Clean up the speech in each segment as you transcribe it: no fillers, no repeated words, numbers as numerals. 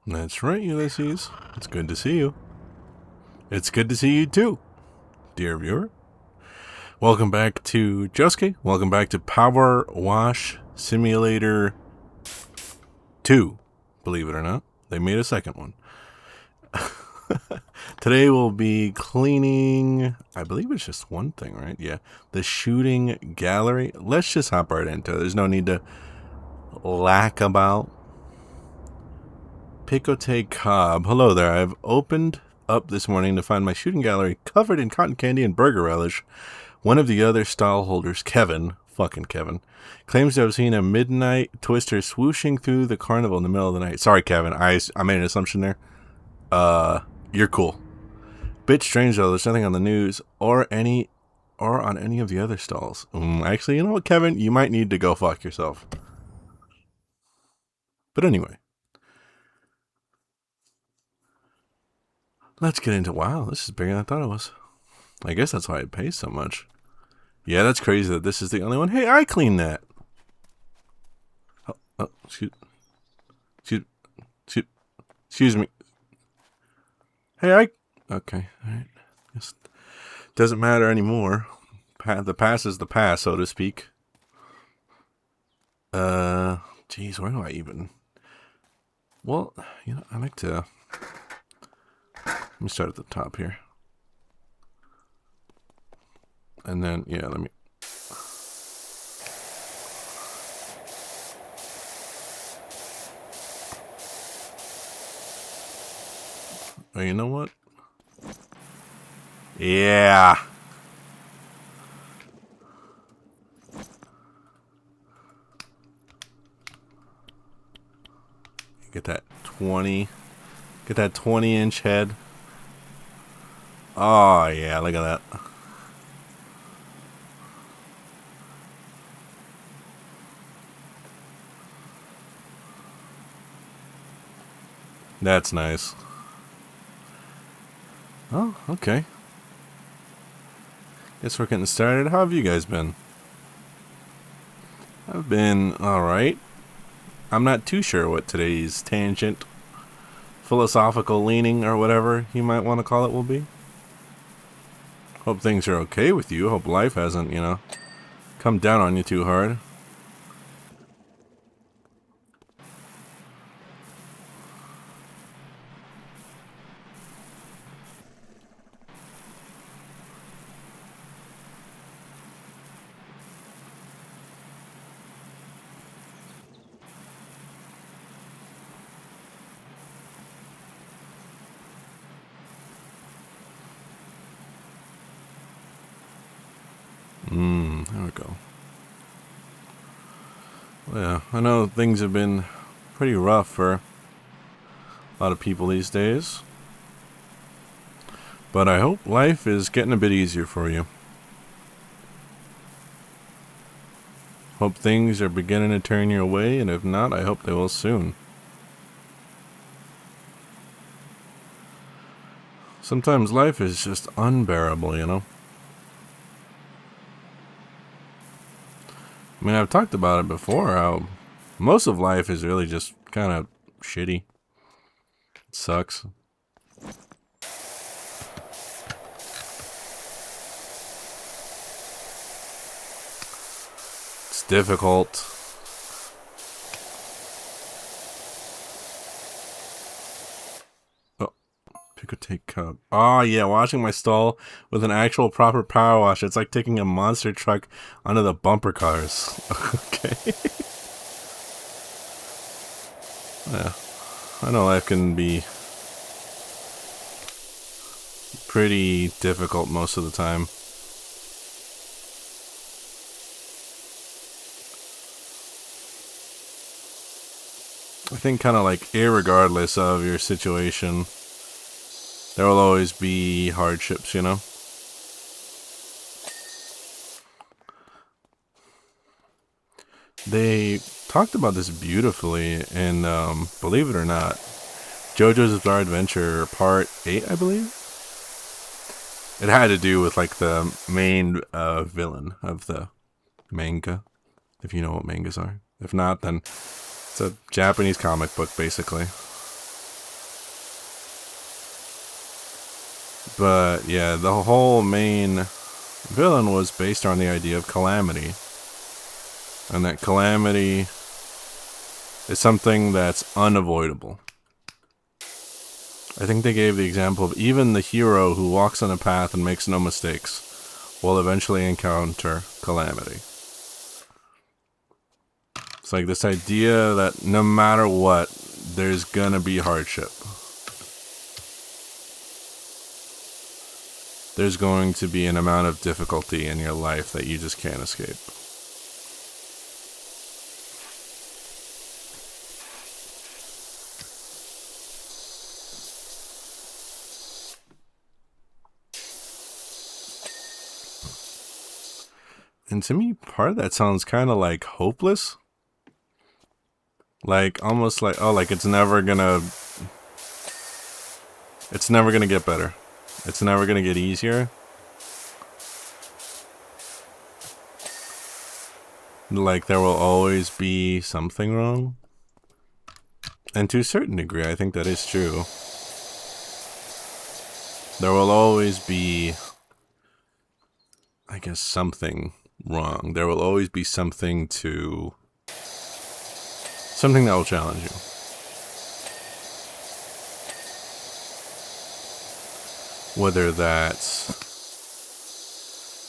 That's right, Ulysses. It's good to see you. It's good to see you too, dear viewer. Welcome back to Josuke. Welcome back to Powerwash Simulator 2. Believe it or not, they made a second one. Today we'll be cleaning, I believe it's just one thing, right? Yeah, the shooting gallery. Let's just hop right into it. There's no need to lack about. Picote Cobb. Hello there. I've opened up this morning to find my shooting gallery covered in cotton candy and burger relish. One of the other stall holders, Kevin, fucking Kevin, claims to have seen a midnight twister swooshing through the carnival in the middle of the night. Sorry, Kevin. I made an assumption there. You're cool. Bit strange though. There's nothing on the news or on any of the other stalls. Actually, you know what, Kevin? You might need to go fuck yourself. But anyway. Let's get into, wow, this is bigger than I thought it was. I guess that's why it pays so much. Yeah, that's crazy that this is the only one. Hey, I cleaned that. Excuse me. Hey, okay, all right. Just doesn't matter anymore. The past is the past, so to speak. Geez, where do I even? Well, you know, I like to. Let me start at the top here. And then, yeah, let me. Oh, you know what? Yeah. Get that 20. Get that 20-inch head. Oh, yeah, look at that. That's nice. Oh, okay. Guess we're getting started. How have you guys been? I've been alright. I'm not too sure what today's tangent, philosophical leaning, or whatever you might want to call it will be. Hope things are okay with you. Hope life hasn't, you know, come down on you too hard. There we go. Well, yeah, I know things have been pretty rough for a lot of people these days. But I hope life is getting a bit easier for you. Hope things are beginning to turn your way, and if not, I hope they will soon. Sometimes life is just unbearable, you know? I mean, I've talked about it before, how most of life is really just kind of shitty. It sucks. It's difficult. Oh, Picote Cub. Oh, yeah, washing my stall with an actual proper power wash. It's like taking a monster truck onto the bumper cars. Okay. Yeah, I know life can be pretty difficult most of the time. I think kind of like irregardless of your situation, there will always be hardships, you know? They talked about this beautifully in, believe it or not, JoJo's Bizarre Adventure Part 8, I believe. It had to do with, like, the main villain of the manga, if you know what mangas are. If not, then it's a Japanese comic book, basically. But yeah, the whole main villain was based on the idea of calamity. And that calamity is something that's unavoidable. I think they gave the example of even the hero who walks on a path and makes no mistakes will eventually encounter calamity. It's like this idea that no matter what, there's gonna be hardship. There's going to be an amount of difficulty in your life that you just can't escape. And to me, part of that sounds kind of like hopeless. Like, almost like, oh, like it's never gonna get better. It's never gonna get easier. Like, there will always be something wrong. And to a certain degree, I think that is true. There will always be, I guess, something wrong. There will always be something that will challenge you. Whether that's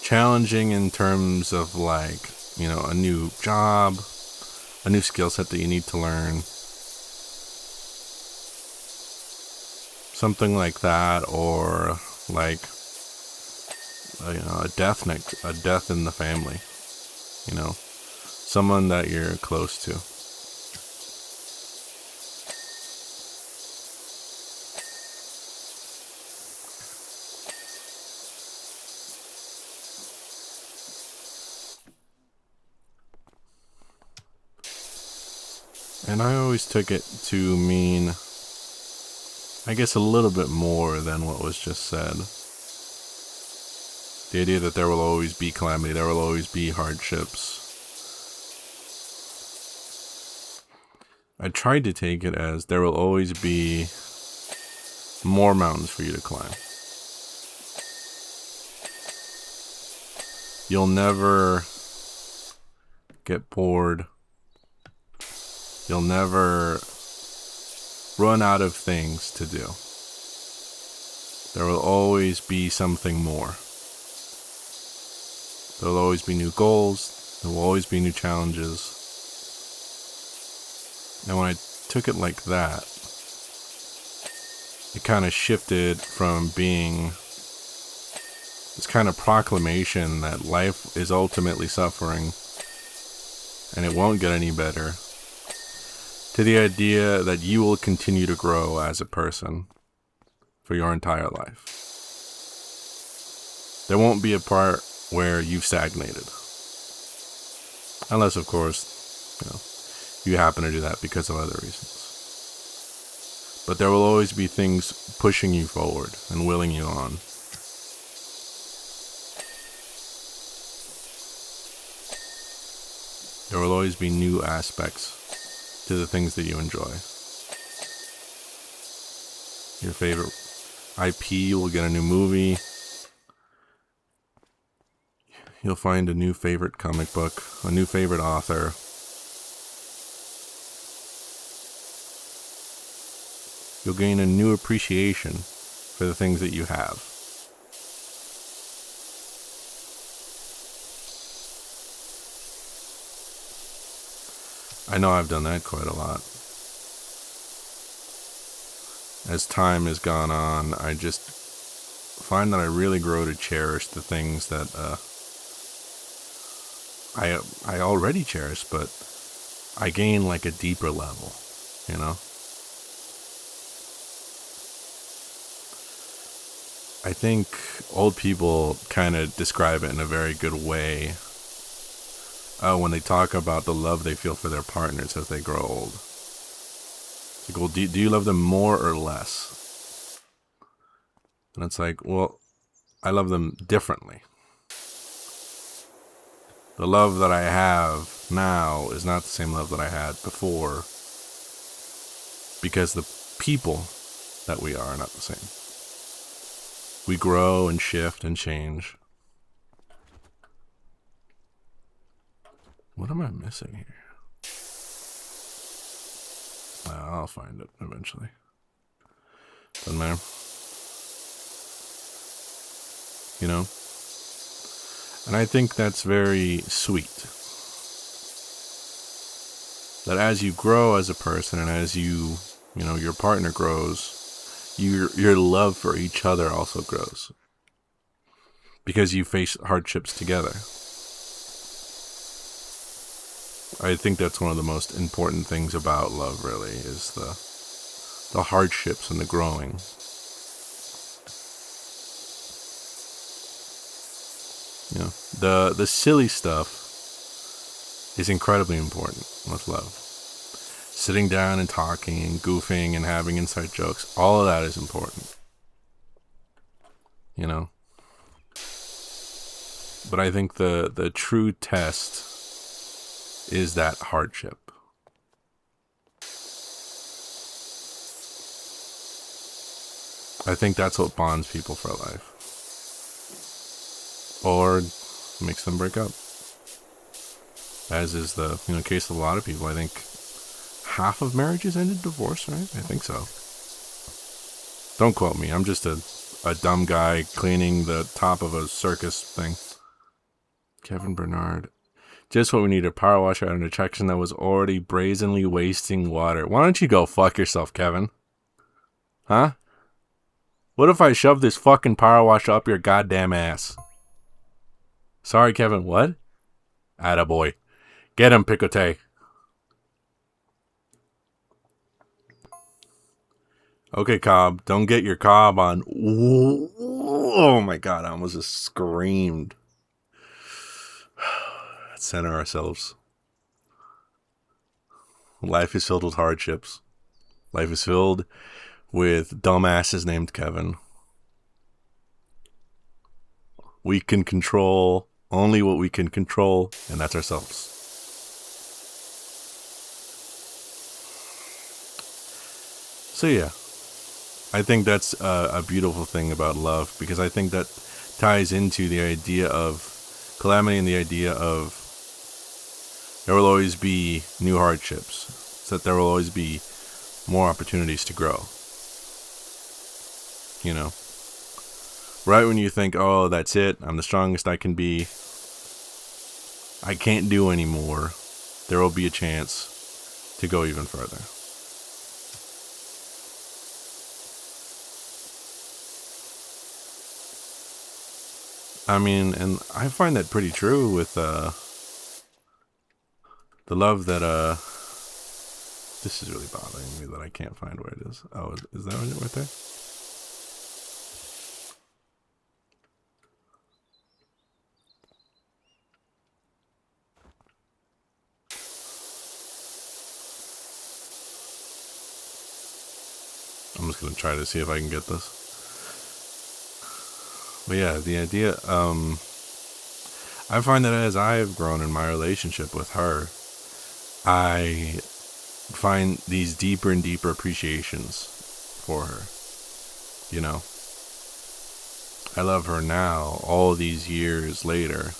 challenging in terms of, like, you know, a new job, a new skill set that you need to learn, something like that, or like, you know, a death in the family, you know, someone that you're close to. And I always took it to mean, I guess, a little bit more than what was just said. The idea that there will always be calamity, there will always be hardships. I tried to take it as there will always be more mountains for you to climb. You'll never get bored. You'll never run out of things to do. There will always be something more. There will always be new goals. There will always be new challenges. And when I took it like that, it kind of shifted from being this kind of proclamation that life is ultimately suffering and it won't get any better, to the idea that you will continue to grow as a person for your entire life. There won't be a part where you've stagnated. Unless, of course, you know, you happen to do that because of other reasons. But there will always be things pushing you forward and willing you on. There will always be new aspects to the things that you enjoy. Your favorite IP will get a new movie. You'll find a new favorite comic book, a new favorite author. You'll gain a new appreciation for the things that you have. I know I've done that quite a lot. As time has gone on, I just find that I really grow to cherish the things that I already cherish, but I gain like a deeper level, you know? I think old people kind of describe it in a very good way when they talk about the love they feel for their partners as they grow old. It's like, well, do you love them more or less? And it's like, well, I love them differently. The love that I have now is not the same love that I had before, because the people that we are not the same. We grow and shift and change. What am I missing here? I'll find it eventually. Doesn't matter. You know? And I think that's very sweet. That as you grow as a person and as you know, your partner grows, your love for each other also grows. Because you face hardships together. I think that's one of the most important things about love, really, is the hardships and the growing. You know, the silly stuff is incredibly important with love. Sitting down and talking and goofing and having inside jokes, all of that is important. You know? But I think the true test is that hardship. I think that's what bonds people for life. Or makes them break up. As is the case of a lot of people. I think half of marriages end in divorce, right? I think so. Don't quote me. I'm just a dumb guy cleaning the top of a circus thing. Kevin Bernard. Just what we need, a power washer at an attraction that was already brazenly wasting water. Why don't you go fuck yourself, Kevin? Huh? What if I shove this fucking power washer up your goddamn ass? Sorry, Kevin, what? Attaboy. Get him, Picote. Okay, Cobb. Don't get your Cobb on. Oh my god, I almost just screamed. Let's center ourselves. Life is filled with hardships. Life is filled with dumbasses named Kevin. We can control only what we can control, and that's ourselves. So yeah, I think that's a beautiful thing about love, because I think that ties into the idea of calamity and the idea of there will always be new hardships, so that there will always be more opportunities to grow. You know, right when you think, oh, that's it, I'm the strongest I can be, I can't do anymore, there will be a chance to go even further. I mean, and I find that pretty true with the love that this is really bothering me that I can't find where it is. Oh, is that it right there? I'm just gonna try to see if I can get this. But yeah, the idea, I find that as I have grown in my relationship with her, I find these deeper and deeper appreciations for her. You know, I love her now, all these years later,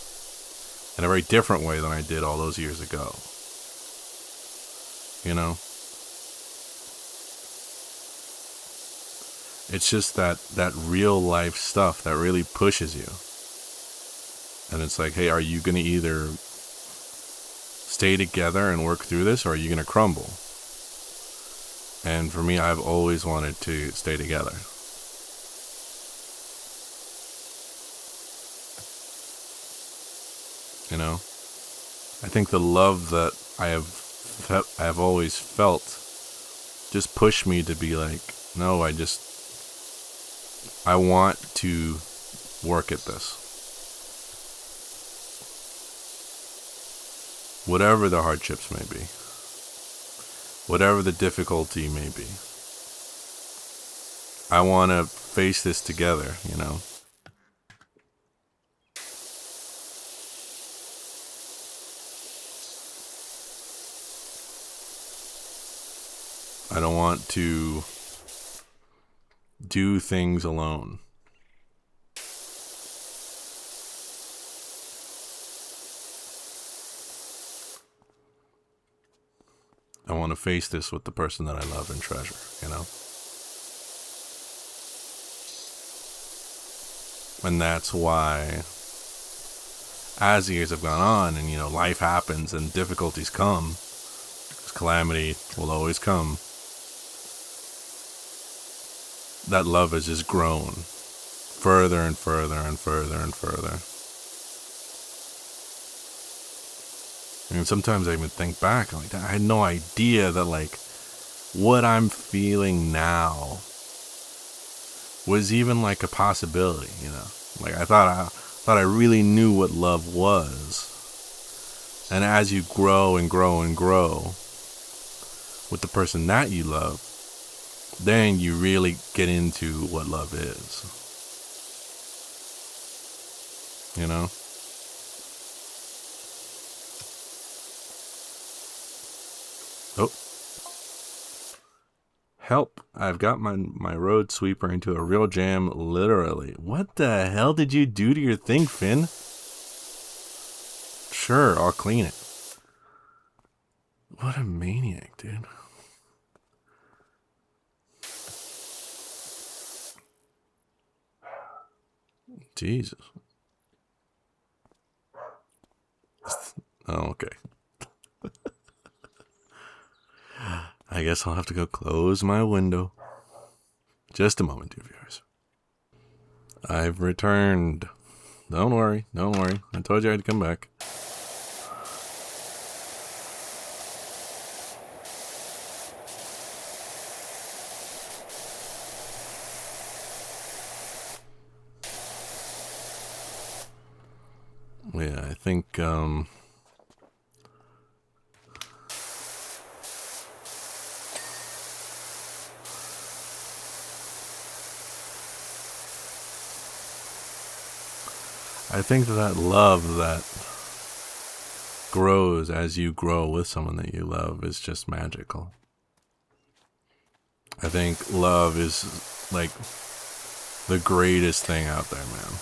in a very different way than I did all those years ago. You know? It's just that real life stuff that really pushes you. And it's like, hey, are you going to either stay together and work through this, or are you going to crumble? And for me, I've always wanted to stay together. You know? I think the love that I have always felt just pushed me to be like, no, I want to work at this. Whatever the hardships may be. Whatever the difficulty may be. I want to face this together, you know. I don't want to do things alone. I want to face this with the person that I love and treasure, you know? And that's why, as the years have gone on and, you know, life happens and difficulties come, because calamity will always come, that love has just grown further and further and further and further. And sometimes I even think back, like, I had no idea that, like, what I'm feeling now was even like a possibility, you know? Like, I thought I really knew what love was. And as you grow and grow and grow with the person that you love, then you really get into what love is. You know? Oh. Help. I've got my road sweeper into a real jam, literally. What the hell did you do to your thing, Finn? Sure, I'll clean it. What a maniac, dude. Jesus. Oh, okay. I guess I'll have to go close my window. Just a moment, dear viewers. I've returned. Don't worry. I told you I'd come back. Yeah, I think, that love that grows as you grow with someone that you love is just magical. I think love is like the greatest thing out there, man.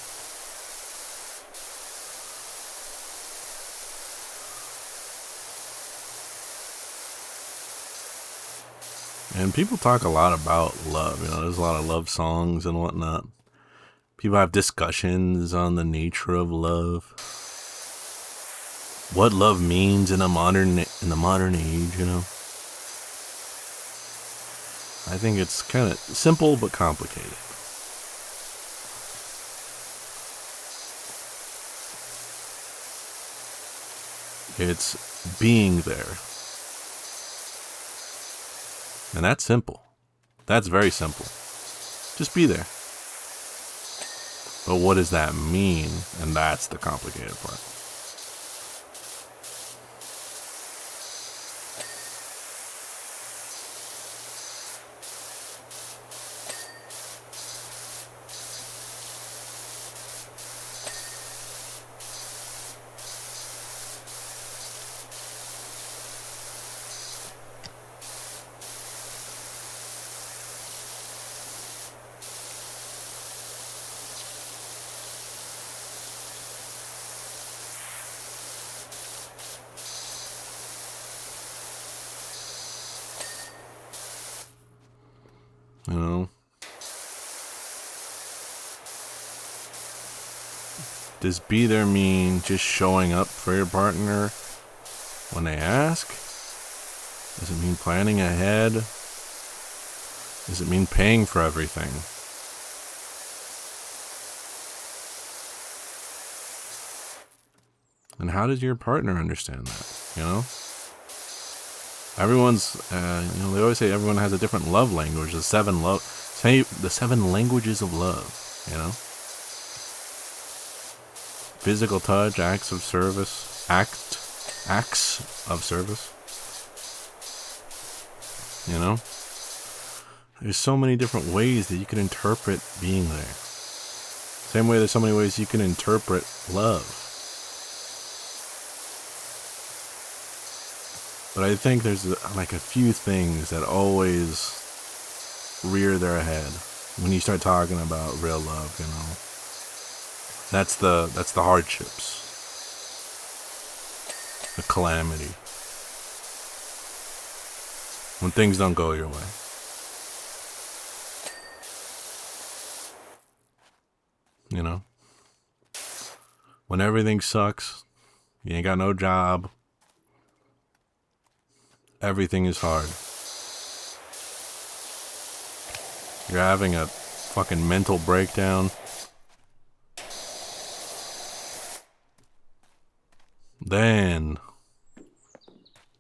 And people talk a lot about love, you know, there's a lot of love songs and whatnot. People have discussions on the nature of love. What love means in the modern age, you know. I think it's kind of simple but complicated. It's being there. And that's simple. That's very simple. Just be there. But what does that mean? And that's the complicated part. You know? Does be there mean just showing up for your partner when they ask? Does it mean planning ahead? Does it mean paying for everything? And how does your partner understand that, you know? Everyone's, they always say everyone has a different love language. The seven languages of love, you know? Physical touch, acts of service. You know? There's so many different ways that you can interpret being there. Same way there's so many ways you can interpret love. But I think there's like a few things that always rear their head when you start talking about real love, you know. That's the hardships. The calamity. When things don't go your way. You know? When everything sucks, you ain't got no job, everything is hard. You're having a fucking mental breakdown. Then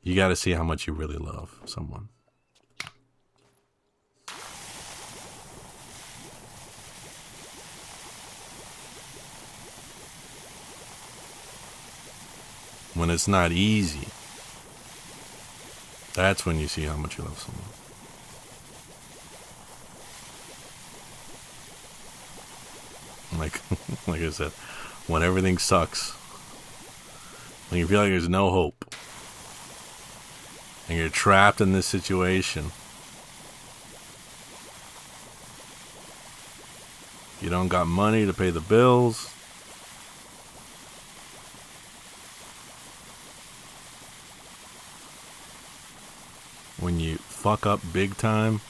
you gotta see how much you really love someone. When it's not easy, that's when you see how much you love someone. Like I said, when everything sucks, when you feel like there's no hope, and you're trapped in this situation, you don't got money to pay the bills, when you fuck up big time,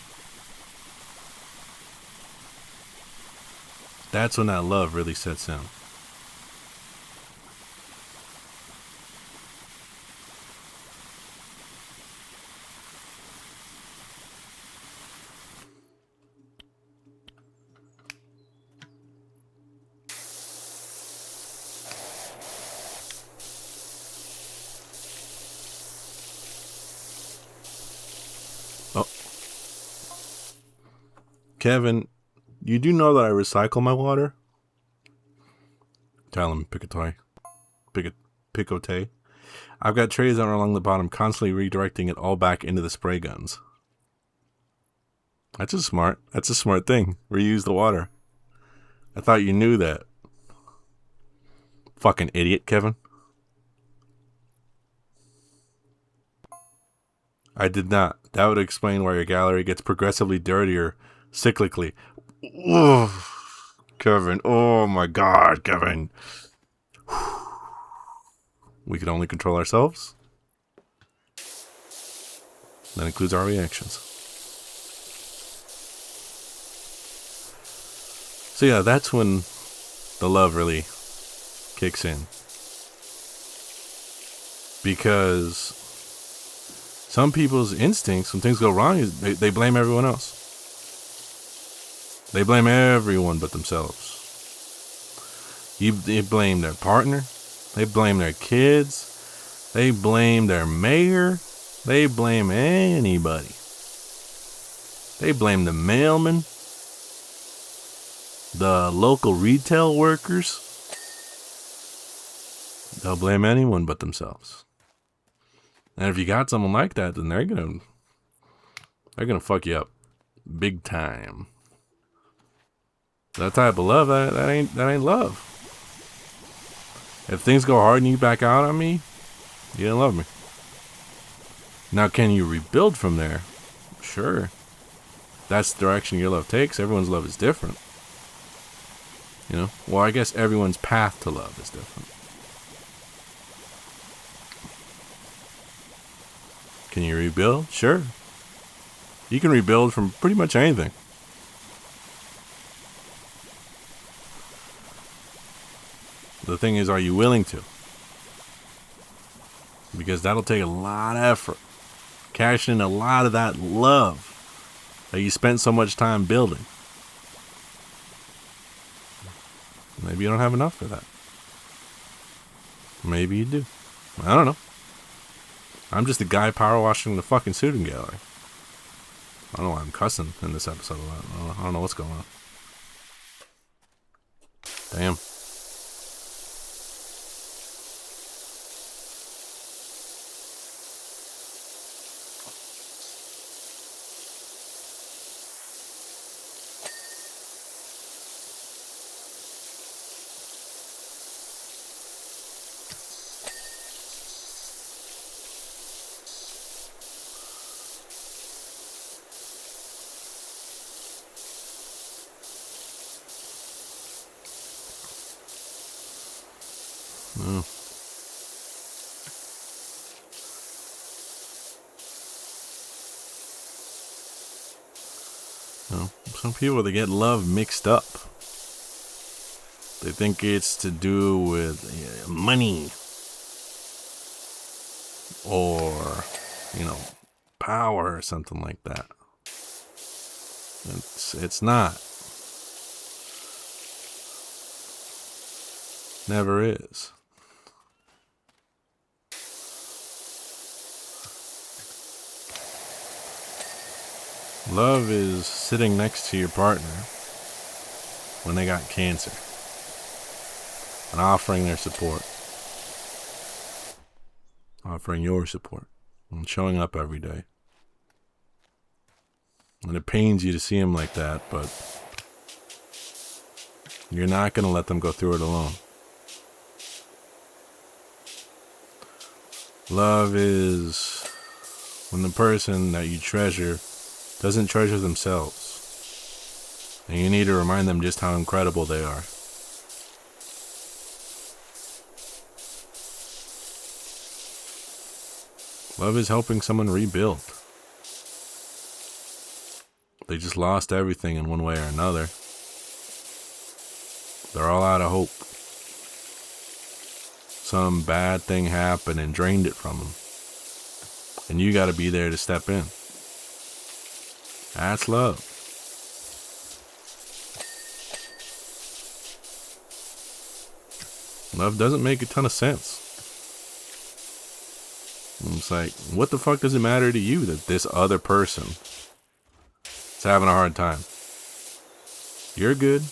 that's when that love really sets in. Oh, Kevin, you do know that I recycle my water? Tell him, Picote. I've got trays that are along the bottom, constantly redirecting it all back into the spray guns. That's a smart thing. Reuse the water. I thought you knew that. Fucking idiot, Kevin. I did not. That would explain why your gallery gets progressively dirtier cyclically. Ugh. Kevin. Oh my God, Kevin. We can only control ourselves. That includes our reactions. So yeah, that's when the love really kicks in. Because some people's instincts, when things go wrong, is they blame everyone else. They blame everyone but themselves. They blame their partner. They blame their kids. They blame their mayor. They blame anybody. They blame the mailman. The local retail workers. They'll blame anyone but themselves. And if you got someone like that, then they're gonna fuck you up big time. That type of love, that ain't love. If things go hard and you back out on me, you didn't love me. Now, can you rebuild from there? Sure. That's the direction your love takes. Everyone's love is different. You know? Well, I guess everyone's path to love is different. Can you rebuild? Sure. You can rebuild from pretty much anything. The thing is, are you willing to? Because that'll take a lot of effort. Cashing in a lot of that love that you spent so much time building. Maybe you don't have enough for that. Maybe you do. I don't know. I'm just a guy power washing the fucking shooting gallery. I don't know why I'm cussing in this episode. I don't know what's going on. Damn. Oh. You know, some people, they get love mixed up. They think it's to do with money or, power or something like that. It's not. Never is. Love is sitting next to your partner when they got cancer and offering their support, offering your support, and showing up every day. And it pains you to see them like that, but you're not going to let them go through it alone. Love is when the person that you treasure doesn't treasure themselves, and you need to remind them just how incredible they are. Love is helping someone rebuild. They just lost everything in one way or another. They're all out of hope. Some bad thing happened and drained it from them. And you got to be there to step in. That's love. Love doesn't make a ton of sense. It's like, what the fuck does it matter to you that this other person is having a hard time? You're good.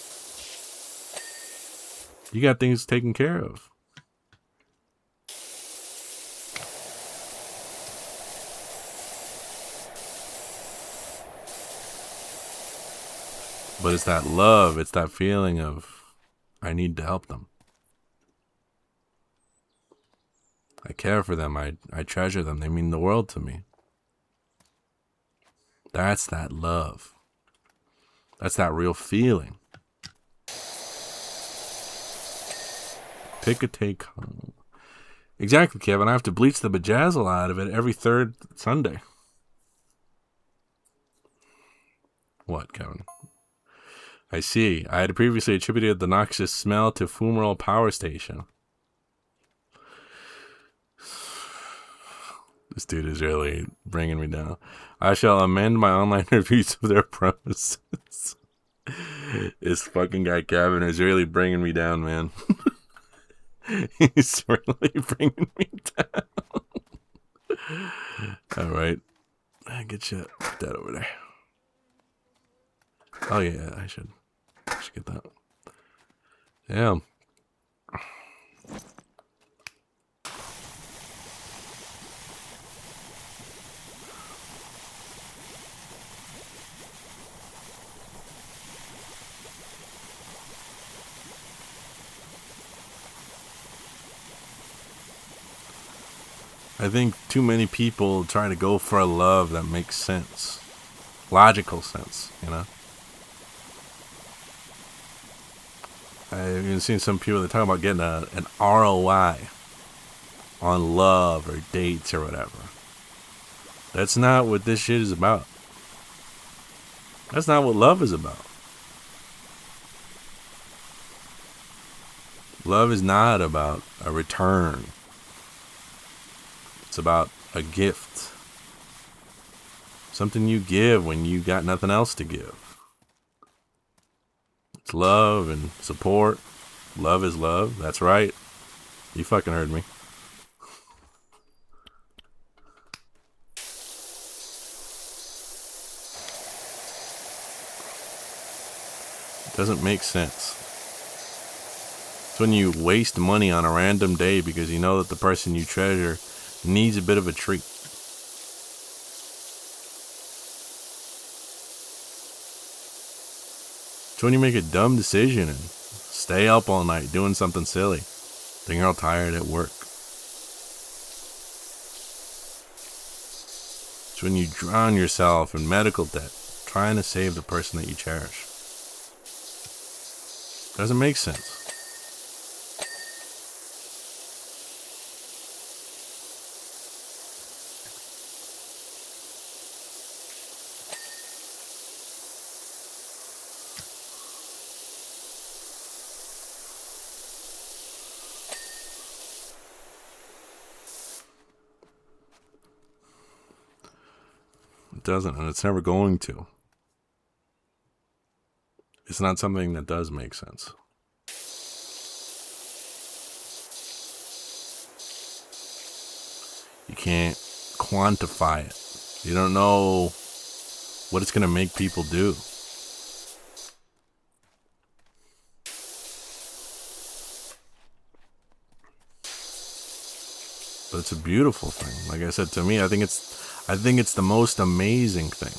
You got things taken care of. But it's that love, it's that feeling of, I need to help them. I care for them, I treasure them, they mean the world to me. That's that love. That's that real feeling. Pick a take home. Exactly, Kevin. I have to bleach the bejazzle out of it every third Sunday. What, Kevin? I see. I had previously attributed the noxious smell to fumarole power station. This dude is really bringing me down. I shall amend my online reviews of their premises. This fucking guy Kevin is really bringing me down, man. He's really bringing me down. All right. Get you that over there. Oh, yeah, I should get that. Yeah. I think too many people try to go for a love that makes sense. Logical sense, you know? I've even seen some people that talk about getting an ROI on love or dates or whatever. That's not what this shit is about. That's not what love is about. Love is not about a return. It's about a gift. Something you give when you got nothing else to give. It's love and support. Love is love. That's right. You fucking heard me. It doesn't make sense. It's when you waste money on a random day because you know that the person you treasure needs a bit of a treat. It's when you make a dumb decision and stay up all night doing something silly. Then you're all tired at work. It's when you drown yourself in medical debt trying to save the person that you cherish. Doesn't make sense. it doesn't, and it's never going to. It's not something that does make sense. You can't quantify it. You don't know what it's going to make people do. But it's a beautiful thing. Like I said, to me, I think it's the most amazing thing.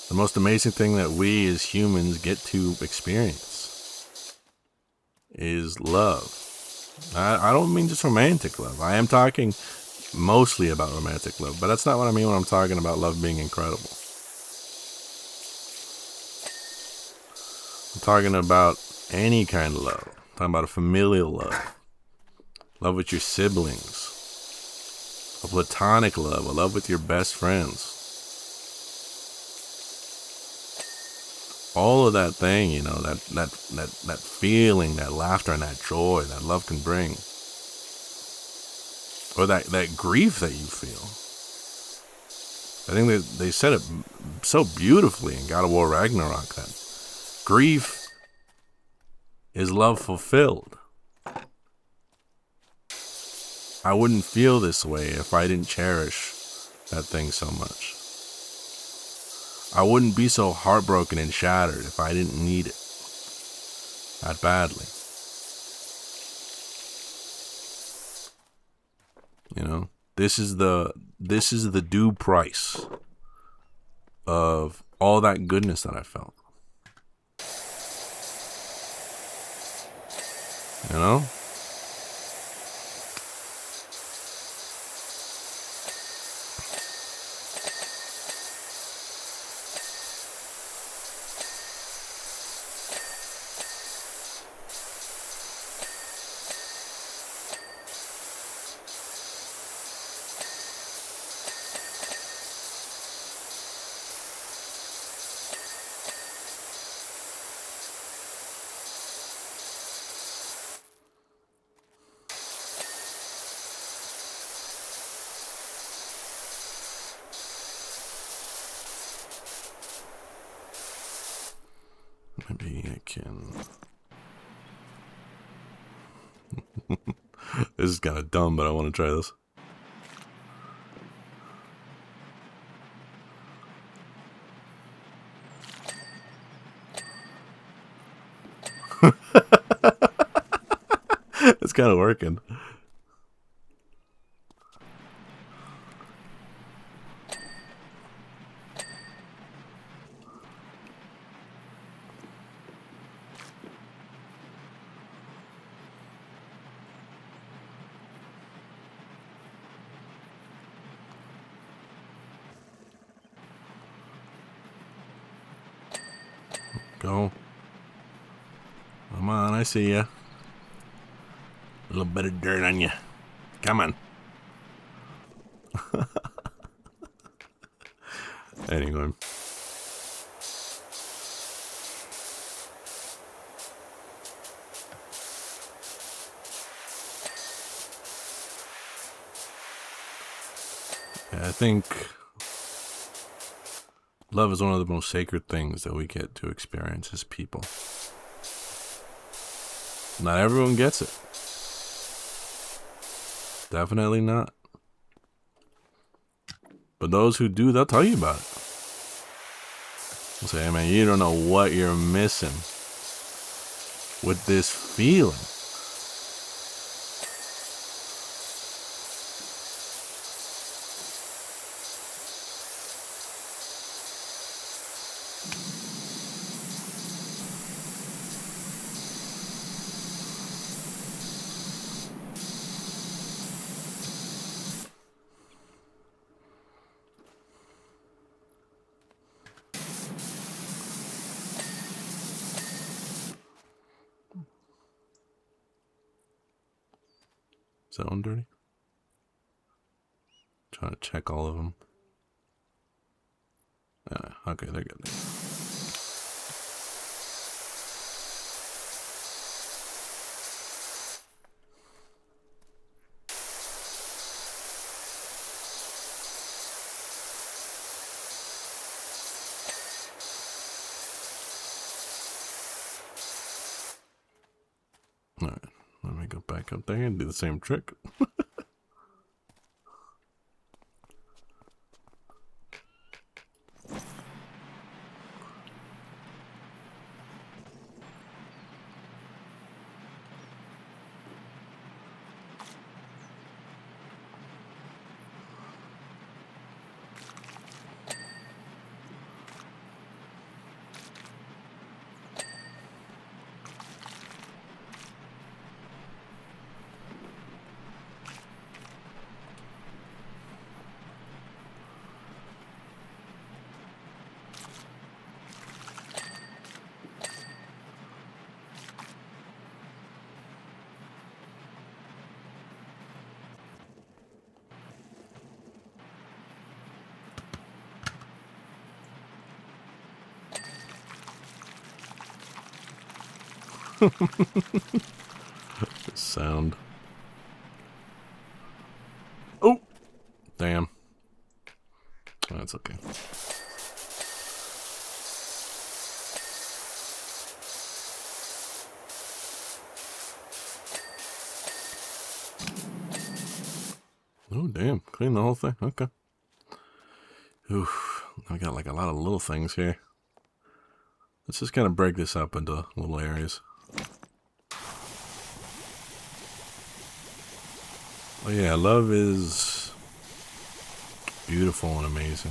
The most amazing thing that we as humans get to experience is love. I don't mean just romantic love. I am talking mostly about romantic love, but that's not what I mean when I'm talking about love being incredible. I'm talking about any kind of love. I'm talking about a familial love. Love with your siblings. A platonic love. A love with your best friends. All of that thing, you know, that feeling, that laughter and that joy that love can bring. Or that grief that you feel. I think they said it so beautifully in God of War Ragnarok that grief is love fulfilled. I wouldn't feel this way if I didn't cherish that thing so much. I wouldn't be so heartbroken and shattered if I didn't need it that badly. You know, this is the due price of all that goodness that I felt. You know? Maybe I can... This is kind of dumb, but I want to try this. It's kind of working. Go. Come on, I see ya. A little bit of dirt on you. Come on. Anyway. Yeah, I think love is one of the most sacred things that we get to experience as people. Not everyone gets it. Definitely not. But those who do, they'll tell you about it. They'll say, hey man, you don't know what you're missing with this feeling. Is that one dirty? Trying to check all of them. Okay, they're good. Alright, let me go back up there and do the same trick. This sound. Oh! Damn. That's okay. Oh, damn. Clean the whole thing? Okay. Oof. I got like a lot of little things here. Let's just kind of break this up into little areas. Oh yeah, love is beautiful and amazing.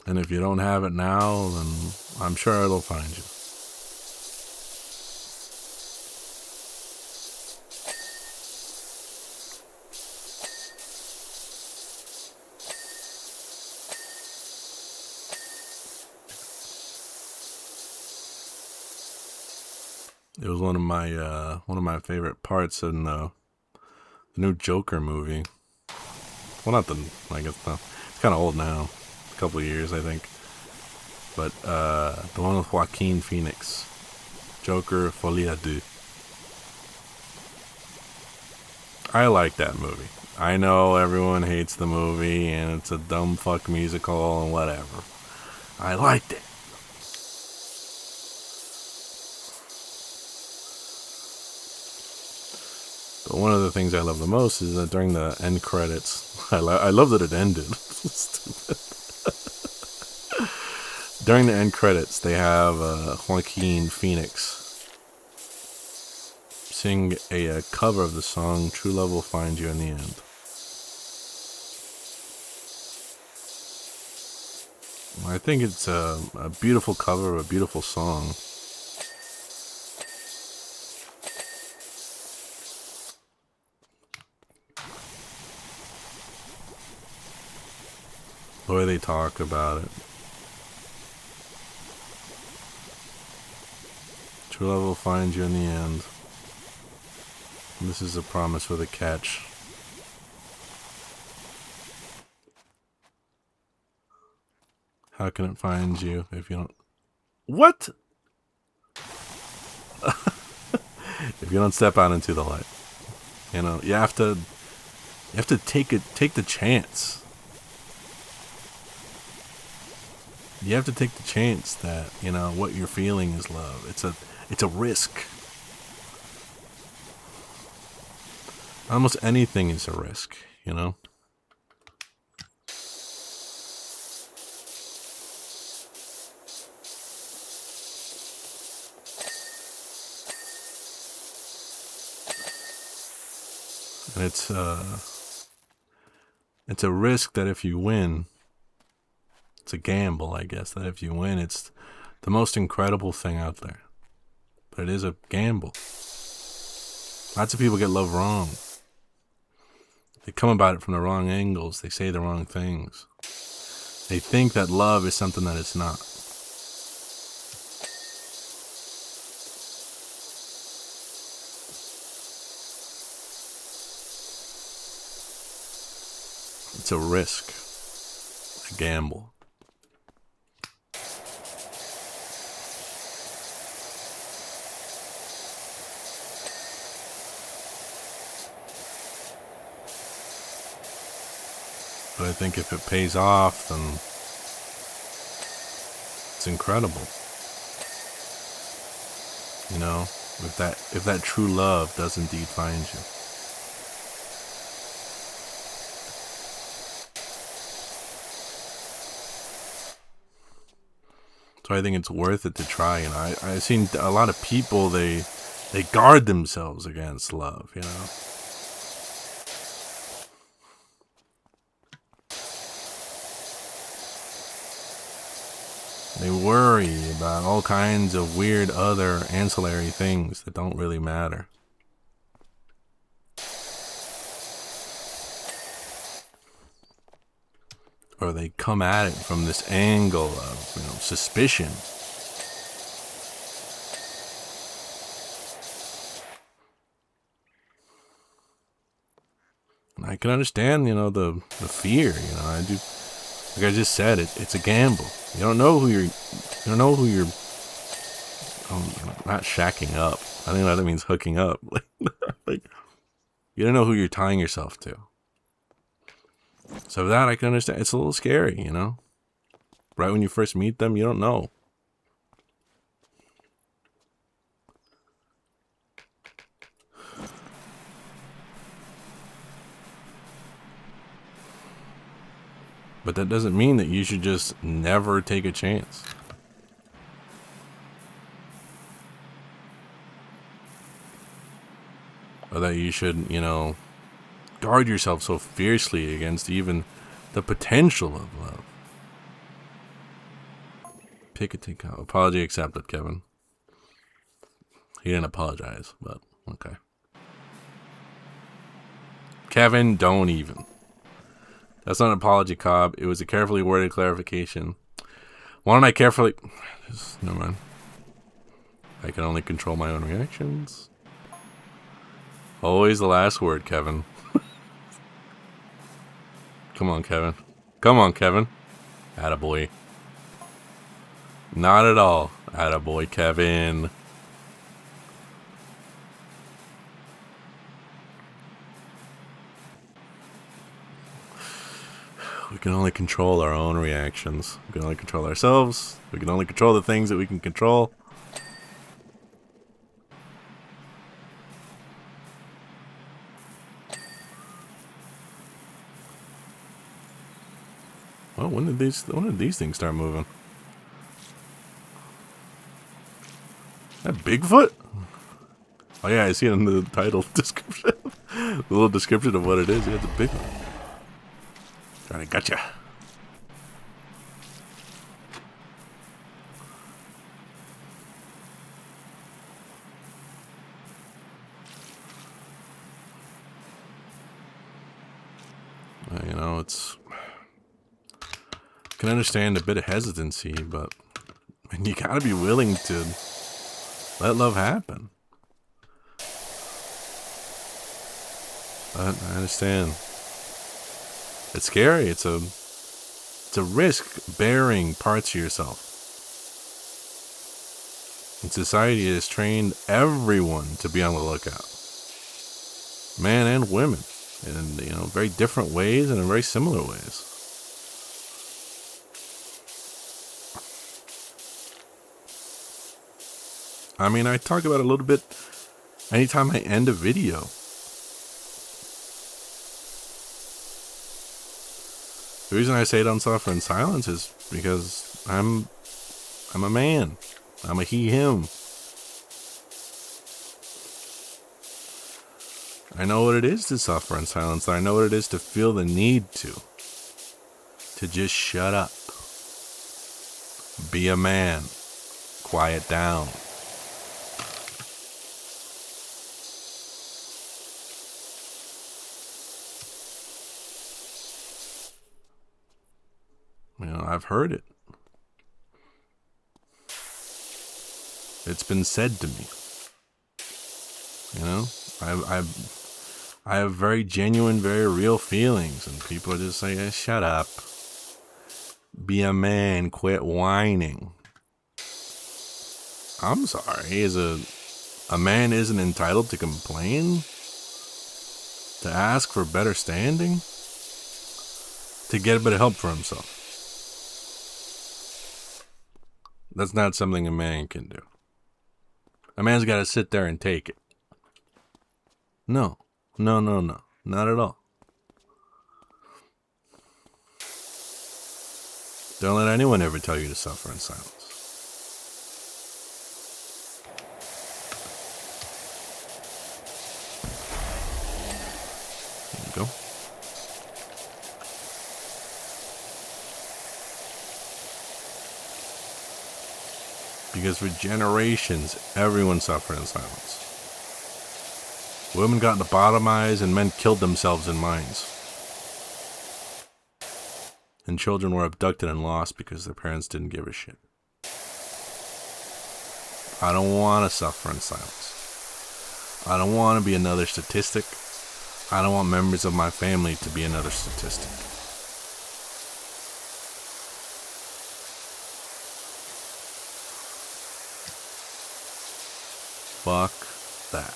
And if you don't have it now, then I'm sure it'll find you. It was one of my favorite parts in the new Joker movie. Well, not the, I guess no, it's kind of old now, a couple of years I think. But the one with Joaquin Phoenix, Joker Folie à Deux. I like that movie. I know everyone hates the movie and it's a dumb fuck musical and whatever. I liked it. But one of the things I love the most is that during the end credits, I love that it ended. Stupid. During the end credits, they have Joaquin Phoenix sing a cover of the song "True Love Will Find You in the End." I think it's a beautiful cover of a beautiful song. The way they talk about it. True love will find you in the end. And this is a promise with a catch. How can it find you if you don't... What? If you don't step out into the light. You know, you have to take the chance. You have to take the chance that, you know, what you're feeling is love. It's a risk. Almost anything is a risk, you know? And it's a risk that if you win, it's a gamble, I guess, that if you win, it's the most incredible thing out there. But it is a gamble. Lots of people get love wrong. They come about it from the wrong angles. They say the wrong things. They think that love is something that it's not. It's a risk, a gamble. But I think if it pays off, then it's incredible. You know, if that true love does indeed find you. So I think it's worth it to try. You know, I've seen a lot of people, they guard themselves against love, you know. They worry about all kinds of weird other ancillary things that don't really matter. Or they come at it from this angle of, you know, suspicion. And I can understand, you know, the fear, you know. I do, like I just said, it's a gamble. You don't know who you're not shacking up. I think that means hooking up. Like, you don't know who you're tying yourself to. So that I can understand. It's a little scary, you know. Right when you first meet them, you don't know. But that doesn't mean that you should just never take a chance. Or that you should, you know, guard yourself so fiercely against even the potential of love. Picketing apology accepted, Kevin. He didn't apologize, but okay. Kevin, don't even. That's not an apology, Cobb. It was a carefully worded clarification. Why don't I carefully... Never mind. I can only control my own reactions. Always the last word, Kevin. Come on, Kevin. Come on, Kevin. Attaboy. Not at all. Attaboy, Kevin. We can only control our own reactions. We can only control ourselves. We can only control the things that we can control. Oh, when did these things start moving? That Bigfoot? Oh yeah, I see it in the title description. The little description of what it is. Yeah, it's a Bigfoot. Trying to gotcha. You know, it's... I can understand a bit of hesitancy, but you gotta be willing to let love happen. I understand. It's scary. It's a risk bearing parts of yourself. And society has trained everyone to be on the lookout. Men and women. In, you know, very different ways and in very similar ways. I mean, I talk about it a little bit anytime I end a video. The reason I say don't suffer in silence is because I'm a man. I'm a he, him. I know what it is to suffer in silence. I know what it is to feel the need to just shut up. Be a man. Quiet down. You know, I've heard it. It's been said to me. You know, I have very genuine, very real feelings, and people are just like, shut up. Be a man, quit whining. I'm sorry, a man isn't entitled to complain? To ask for better standing? to get a bit of help for himself. That's not something a man can do. A man's got to sit there and take it. No. Not at all. Don't let anyone ever tell you to suffer in silence. There you go. Because for generations, everyone suffered in silence. Women got lobotomized and men killed themselves in mines. And children were abducted and lost because their parents didn't give a shit. I don't want to suffer in silence. I don't want to be another statistic. I don't want members of my family to be another statistic. Fuck that.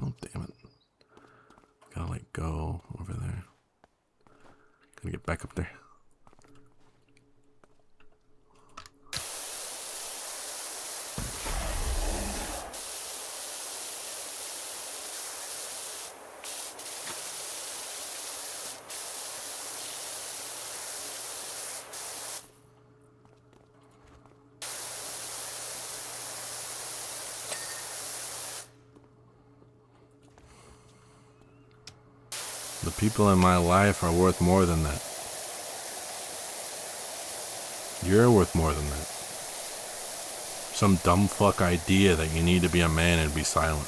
Oh, damn it. Gotta let go over there. Gotta get back up there. The people in my life are worth more than that. You're worth more than that. Some dumb fuck idea that you need to be a man and be silent.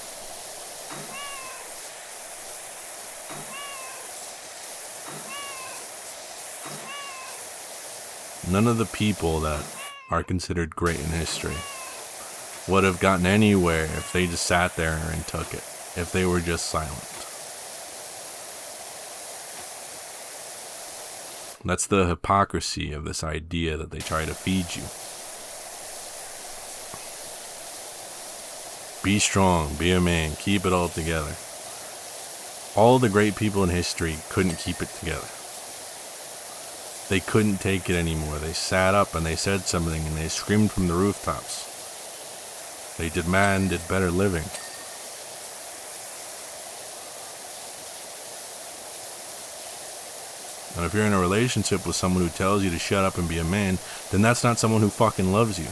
None of the people that are considered great in history would have gotten anywhere if they just sat there and took it, if they were just silent. That's the hypocrisy of this idea that they try to feed you. Be strong, be a man, keep it all together. All the great people in history couldn't keep it together. They couldn't take it anymore. They sat up and they said something and they screamed from the rooftops. They demanded better living. And if you're in a relationship with someone who tells you to shut up and be a man, then that's not someone who fucking loves you.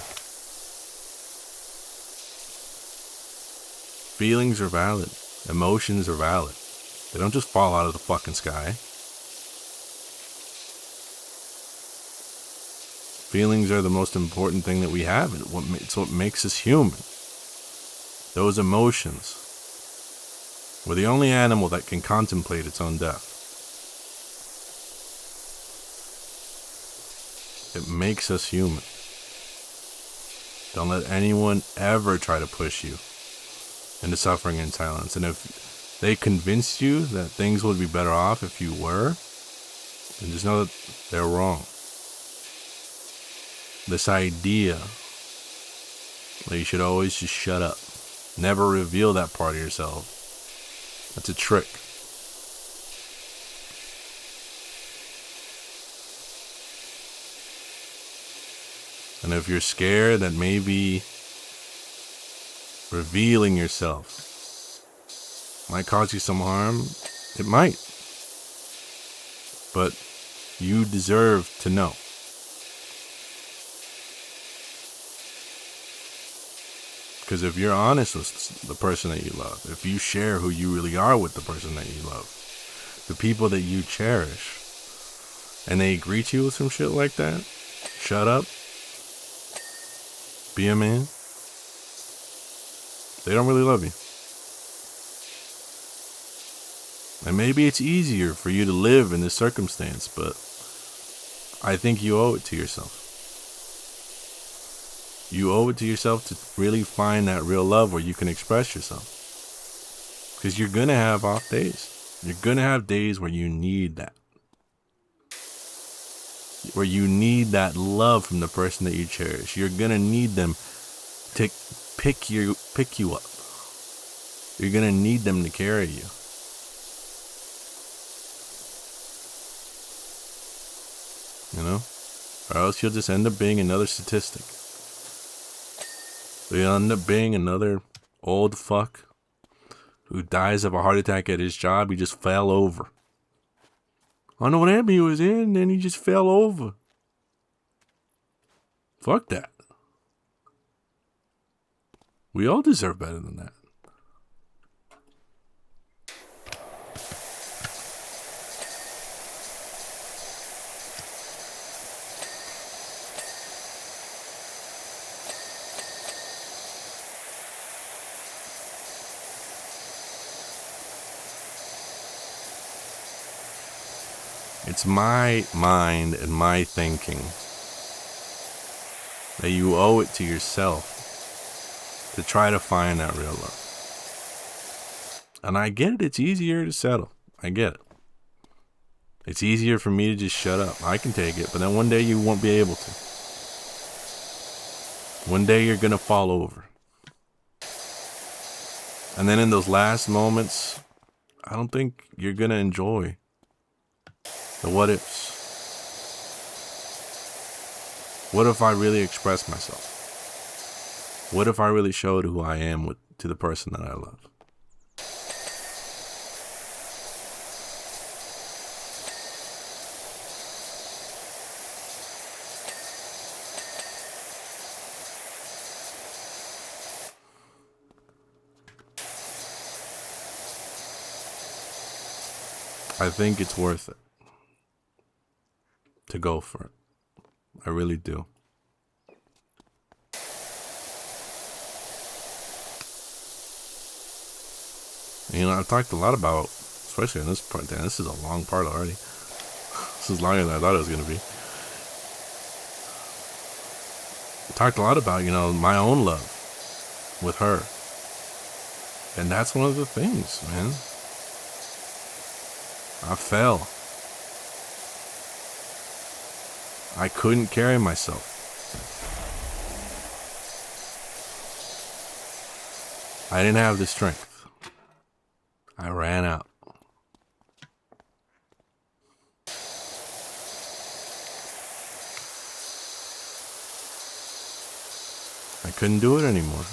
Feelings are valid. Emotions are valid. They don't just fall out of the fucking sky. Feelings are the most important thing that we have. It's what makes us human. Those emotions. We're the only animal that can contemplate its own death. It makes us human. Don't let anyone ever try to push you into suffering in silence. And if they convince you that things would be better off if you were, then just know that they're wrong. This idea that you should always just shut up, never reveal that part of yourself, that's a trick. And if you're scared that maybe revealing yourself might cause you some harm, it might. But you deserve to know. Because if you're honest with the person that you love, if you share who you really are with the person that you love, the people that you cherish, and they greet you with some shit like that, shut up. Be a man. They don't really love you. And maybe it's easier for you to live in this circumstance, but I think you owe it to yourself. You owe it to yourself to really find that real love where you can express yourself. Because you're going to have off days. You're going to have days where you need that. Where you need that love from the person that you cherish. You're going to need them to pick you up. You're gonna need them to carry you. You know? Or else you'll just end up being another statistic. You'll end up being another old fuck who dies of a heart attack at his job. He just fell over. I don't know what happened. He was in and then he just fell over. Fuck that. We all deserve better than that. It's my mind and my thinking that you owe it to yourself to try to find that real love. And I get it, it's easier to settle. I get it. It's easier for me to just shut up. I can take it, but then one day you won't be able to. One day you're gonna fall over. And then in those last moments, I don't think you're gonna enjoy the what ifs. What if I really expressed myself? What if I really showed who I am to the person that I love? I think it's worth it to go for it. I really do. You know, I've talked a lot about, especially in this part, damn, this is a long part already. This is longer than I thought it was going to be. I talked a lot about, you know, my own love with her. And that's one of the things, man. I fell. I couldn't carry myself. I didn't have the strength. I ran out. I couldn't do it anymore.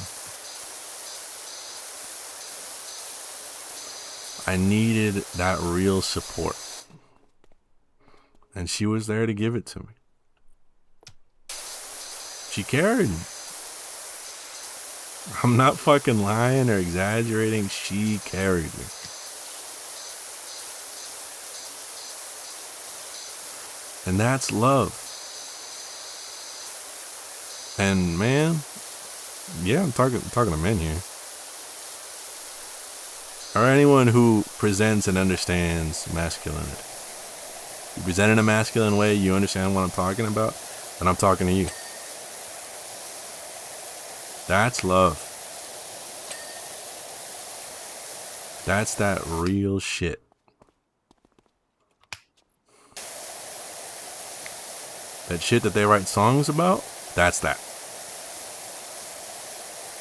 I needed that real support. And she was there to give it to me. She carried me. I'm not fucking lying or exaggerating. She carried me. And that's love. And man, yeah, I'm talking to men here. Or anyone who presents and understands masculinity. You present in a masculine way, you understand what I'm talking about, and I'm talking to you. That's love. That's that real shit. That shit that they write songs about, that's that.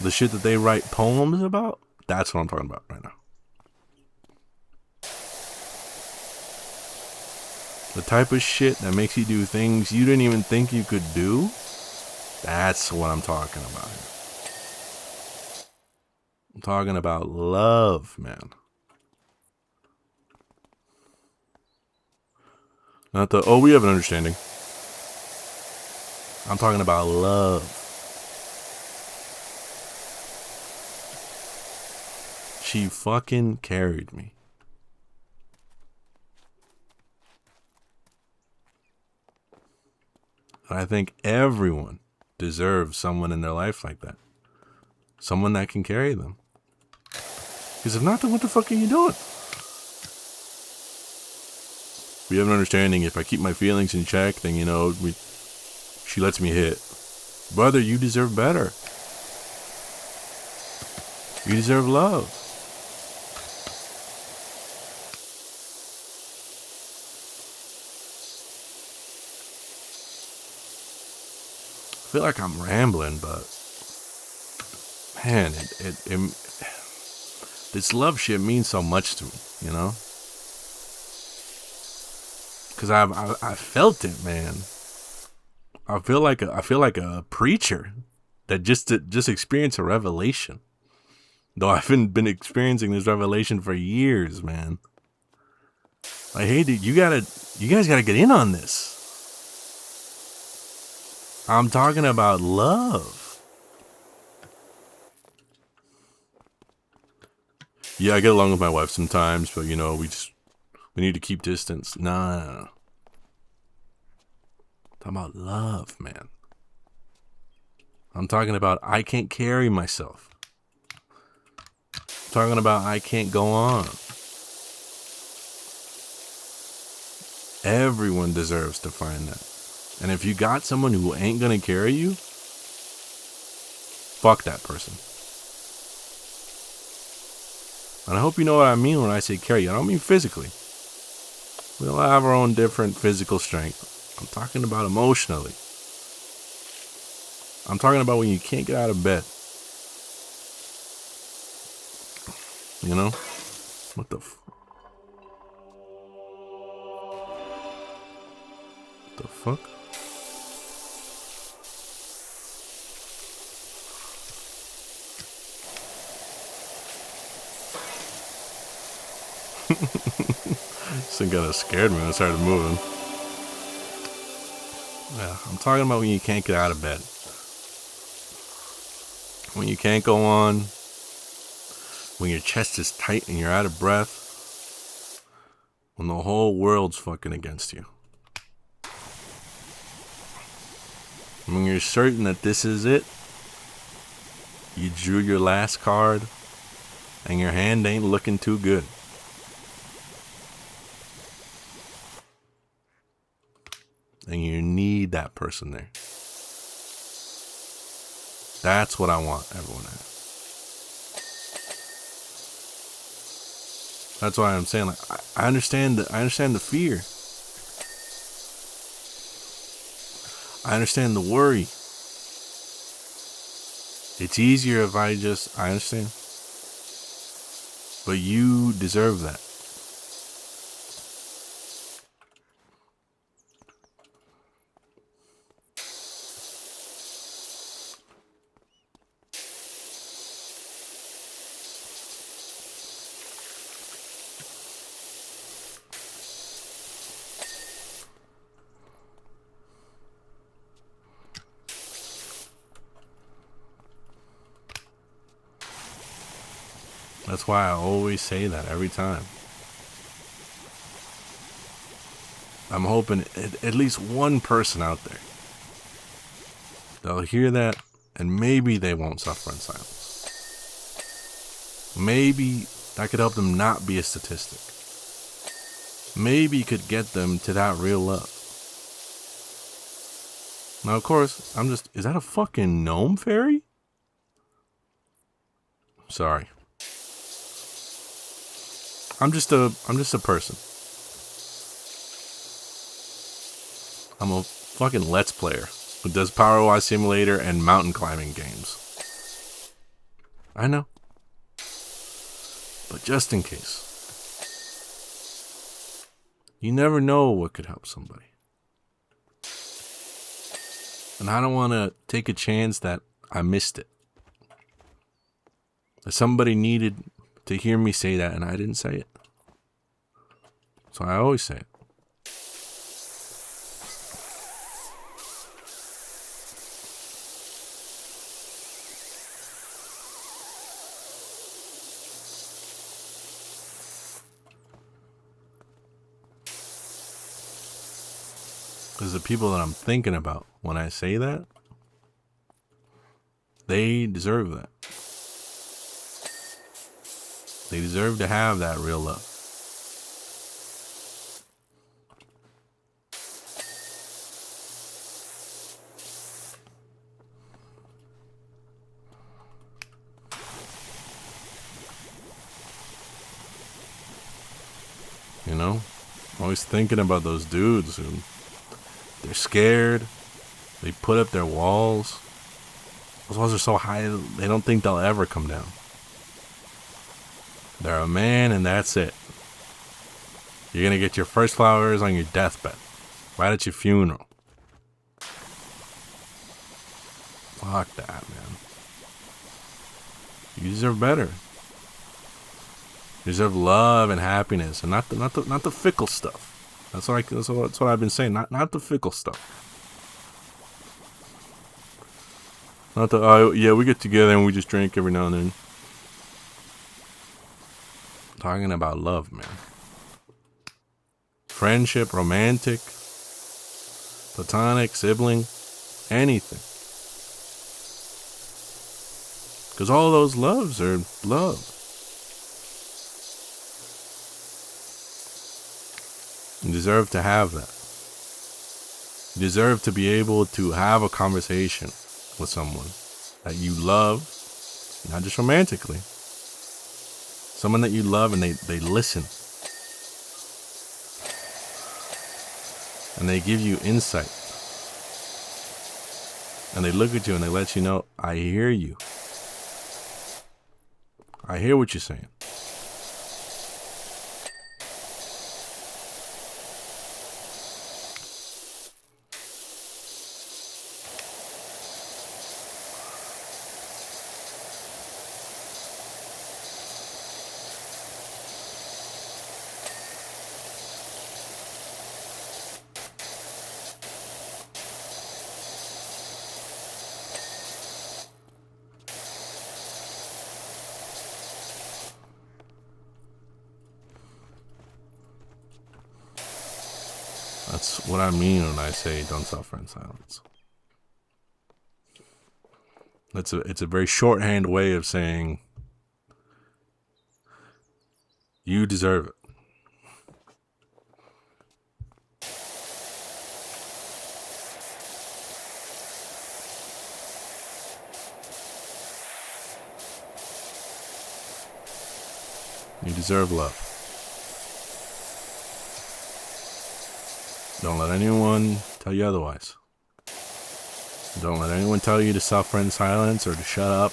The shit that they write poems about, that's what I'm talking about right now. The type of shit that makes you do things you didn't even think you could do, that's what I'm talking about. I'm talking about love, man. Not the, oh, we have an understanding. I'm talking about love. She fucking carried me. And I think everyone deserves someone in their life like that. Someone that can carry them. Because if not, then what the fuck are you doing? We have an understanding. If I keep my feelings in check, then, you know, she lets me hit. Brother, you deserve better. You deserve love. I feel like I'm rambling, but man, this love shit means so much to me, you know? Because I felt it, man. I feel like a preacher that just experienced a revelation. Though I haven't been experiencing this revelation for years, man. Like, hey, dude, you guys gotta get in on this. I'm talking about love. Yeah, I get along with my wife sometimes, but you know, we need to keep distance. No. Talking about love, man. I'm talking about I can't carry myself. I'm talking about I can't go on. Everyone deserves to find that. And if you got someone who ain't gonna carry you, fuck that person. And I hope you know what I mean when I say carry. I don't mean physically. We all have our own different physical strength. I'm talking about emotionally. I'm talking about when you can't get out of bed. You know? What the fuck? This thing kind of scared me when I started moving. Yeah, I'm talking about when you can't get out of bed. When you can't go on. When your chest is tight and you're out of breath. When the whole world's fucking against you. When you're certain that this is it. You drew your last card. And your hand ain't looking too good. And you need that person there. That's what I want everyone to have. That's why I'm saying, like, I understand the fear. I understand the worry. It's easier if I understand. But you deserve that. That's why I always say that every time. I'm hoping at least one person out there, they'll hear that and maybe they won't suffer in silence. Maybe that could help them not be a statistic. Maybe could get them to that real love. Now, of course, is that a fucking gnome fairy? Sorry. I'm just a person. I'm a fucking Let's Player who does Powerwash Simulator and mountain climbing games. I know. But just in case. You never know what could help somebody. And I don't want to take a chance that I missed it. That somebody needed to hear me say that and I didn't say it. So I always say it. Because the people that I'm thinking about when I say that, they deserve that. They deserve to have that real love. You know? I'm always thinking about those dudes who they're scared. They put up their walls. Those walls are so high, they don't think they'll ever come down. They're a man, and that's it. You're gonna get your first flowers on your deathbed, right at your funeral. Fuck that, man. You deserve better. You deserve love and happiness, and not the fickle stuff. That's what I've been saying. Not the fickle stuff. Not the yeah, we get together and we just drink every now and then. I'm talking about love, man. Friendship, romantic, platonic, sibling, anything. Because all those loves are love. You deserve to have that. You deserve to be able to have a conversation with someone that you love, not just romantically. Someone that you love and they listen. And they give you insight. And they look at you and they let you know, I hear you. I hear what you're saying. That's what I mean when I say don't suffer in silence. It's a very shorthand way of saying you deserve it. You deserve love. Don't let anyone tell you otherwise. Don't let anyone tell you to suffer in silence or to shut up.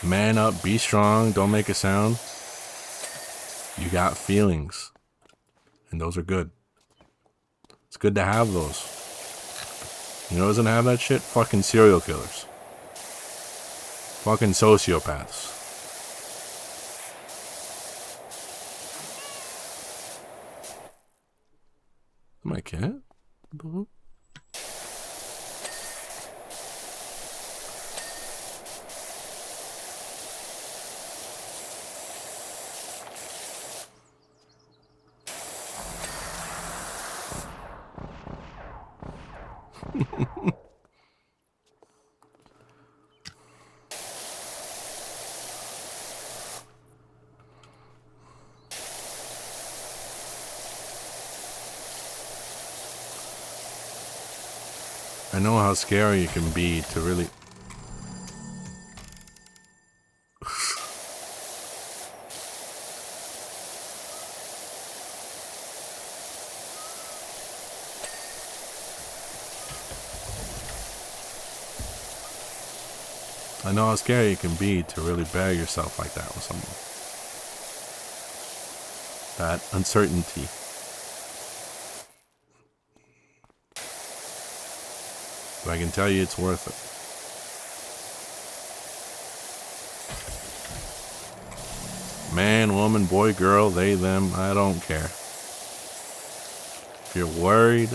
Man up, be strong, don't make a sound. You got feelings. And those are good. It's good to have those. You know who doesn't have that shit? Fucking serial killers. Fucking sociopaths. My cat? I know how scary it can be to really... I know how scary it can be to really bare yourself like that with someone. That uncertainty. But I can tell you it's worth it. Man, woman, boy, girl, they, them, I don't care. If you're worried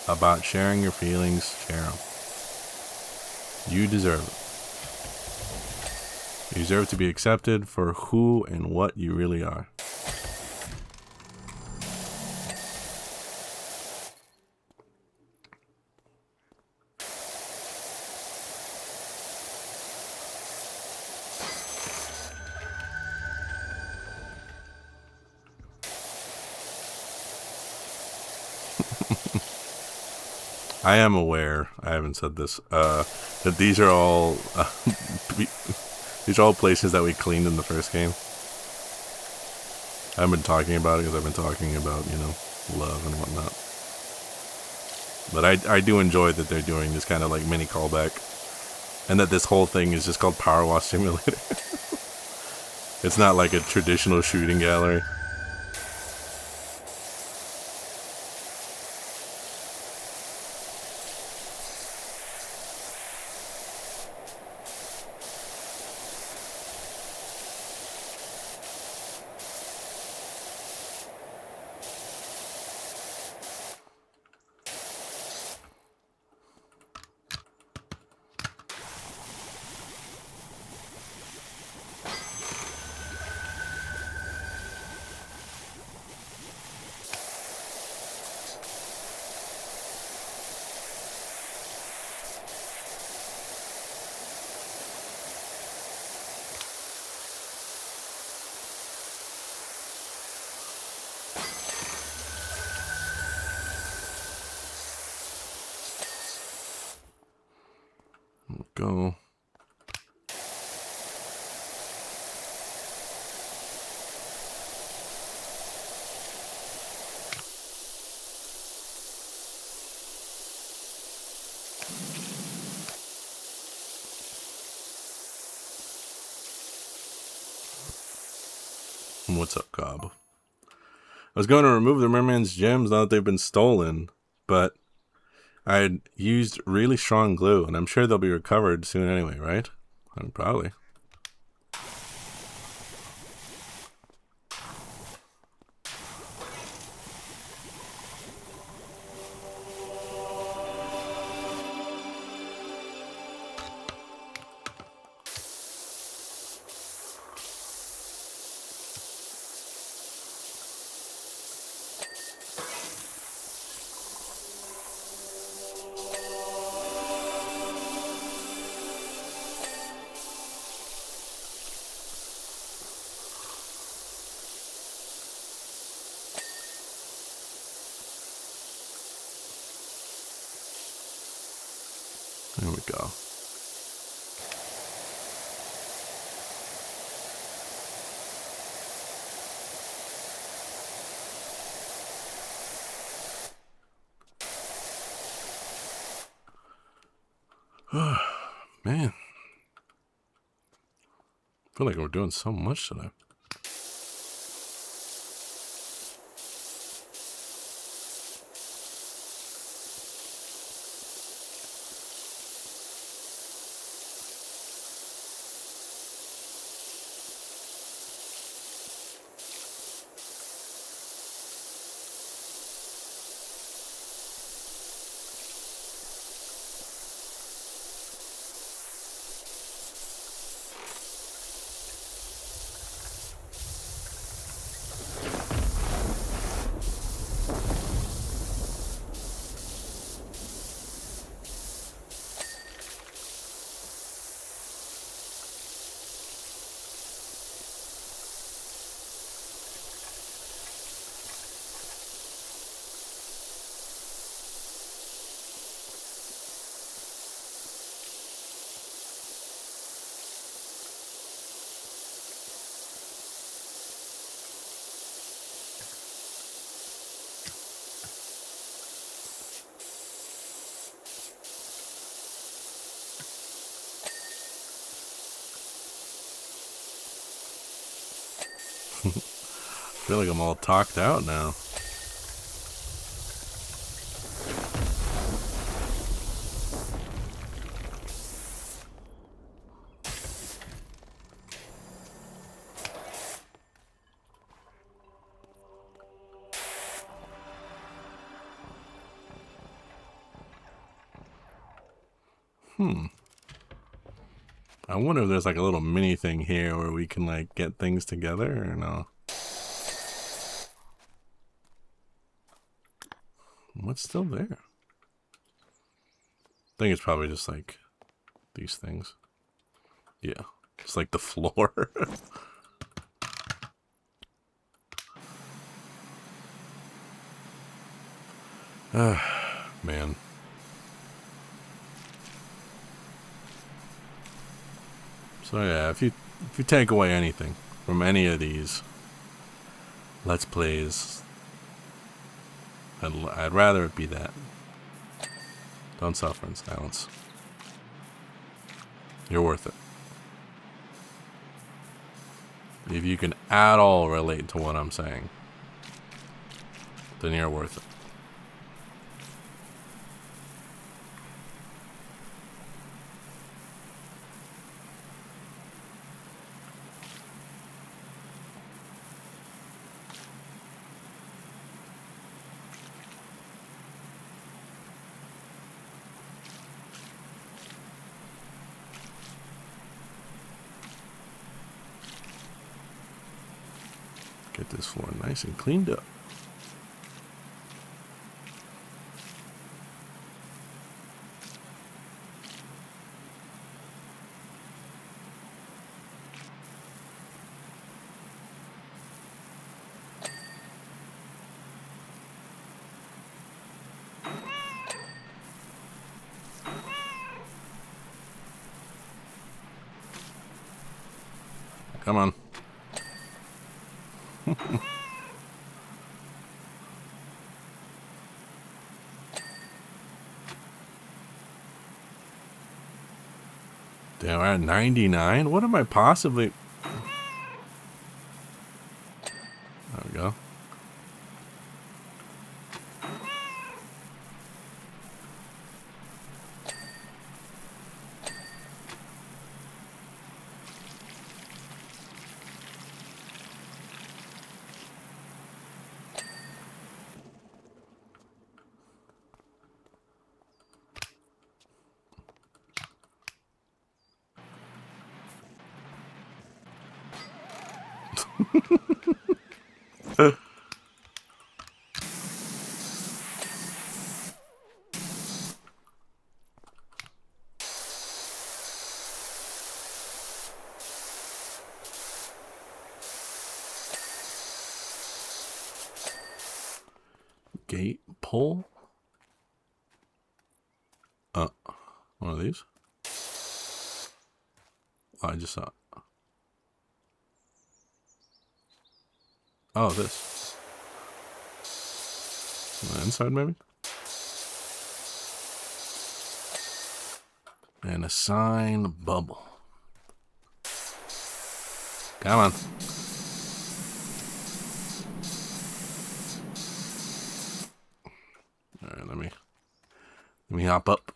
about sharing your feelings, share them. You deserve it. You deserve to be accepted for who and what you really are. I am aware, I haven't said this, that these are all places that we cleaned in the first game. I haven't been talking about it because I've been talking about, you know, love and whatnot. But I do enjoy that they're doing this kind of like mini callback And that this whole thing is just called Powerwash Simulator. It's not like a traditional shooting gallery. Go. What's up, Cobb? I was going to remove the merman's gems now that they've been stolen, but I had used really strong glue, and I'm sure they'll be recovered soon anyway, right? Probably. There we go. Man. I feel like we're doing so much today. I feel like I'm all talked out now. I wonder if there's like a little mini thing here where we can like get things together or no. What's still there? I think it's probably just like these things. Yeah, it's like the floor. Man. So yeah, if you take away anything from any of these Let's Plays, I'd rather it be that. Don't suffer in silence. You're worth it. If you can at all relate to what I'm saying, then you're worth it. Get this floor nice and cleaned up. Come on. Damn, we're at 99? What am I possibly... There we go. Gate pull? One of these? Oh, I just saw it. Oh, this. On the inside, maybe? And a sign bubble. Come on. Alright, let me hop up.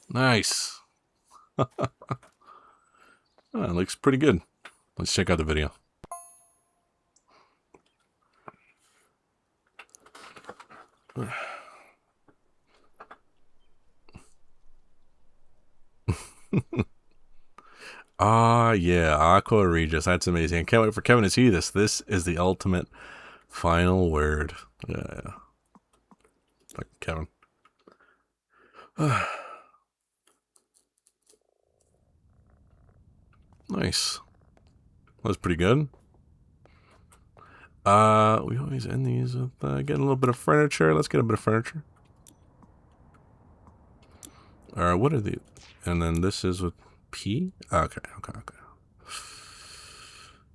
Nice. Oh, it looks pretty good. Let's check out the video. Ah, yeah, Aqua Regis. That's amazing. I can't wait for Kevin to see this. This is the ultimate final word. Yeah. Fucking Kevin. Nice. That's pretty good. We always end these with getting a little bit of furniture. Let's get a bit of furniture. Alright, what are these? And then this is with P? Okay.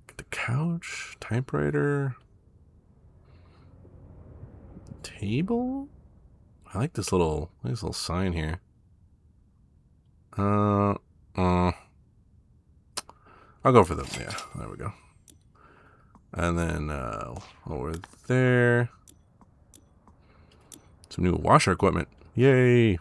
Get the couch, typewriter, table? I like this little sign here. I'll go for them. Yeah, there we go. And then over there, some new washer equipment. Yay!